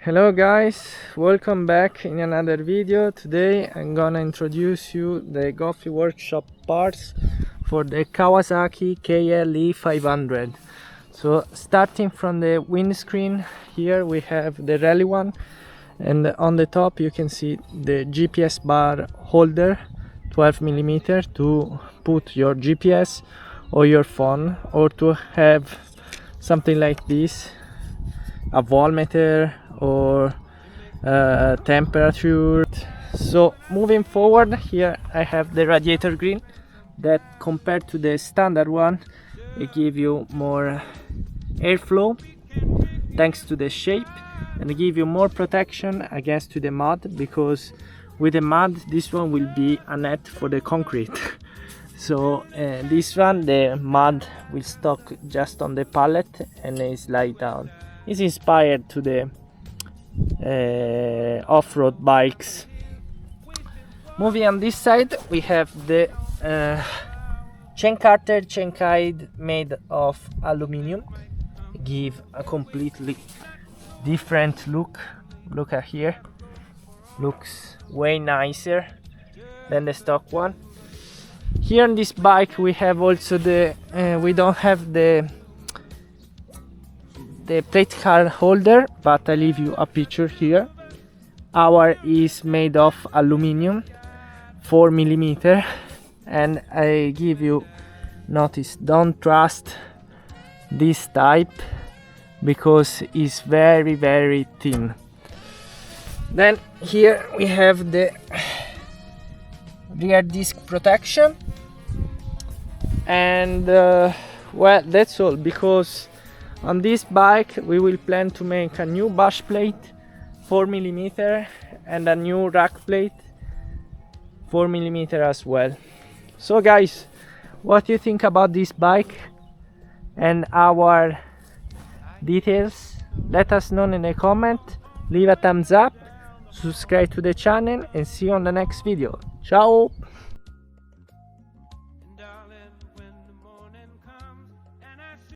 Hello guys, welcome back in another video. Today I'm gonna introduce you the Goffi Workshop parts for the Kawasaki Kle 500. So starting from the windscreen, here we have the rally one, and on the top you can see the GPS bar holder, 12mm, to put your GPS or your phone, or to have something like this, a voltmeter or temperature. So moving forward, here I have the radiator green that, compared to the standard one, it gives you more airflow thanks to the shape, and it gives you more protection against to the mud, because with the mud this one will be a net for the concrete. So this one, the mud will stuck just on the pallet and it slide down. It's inspired to the off-road bikes. Moving on this side, we have the chain cutter, chain guide made of aluminium. Give a completely different look. Look at here, looks way nicer than the stock one. Here on this bike we have also the we don't have the plate card holder, but I leave you a picture here. Our is made of aluminium, 4mm, and I give you notice, don't trust this type because it's very thin. Then here we have the rear disc protection, and well, that's all, because on this bike we will plan to make a new bush plate, 4mm, and a new rack plate, 4mm as well. So guys, what do you think about this bike and our details? Let us know in the comment, leave a thumbs up, subscribe to the channel, and see you on the next video. Ciao!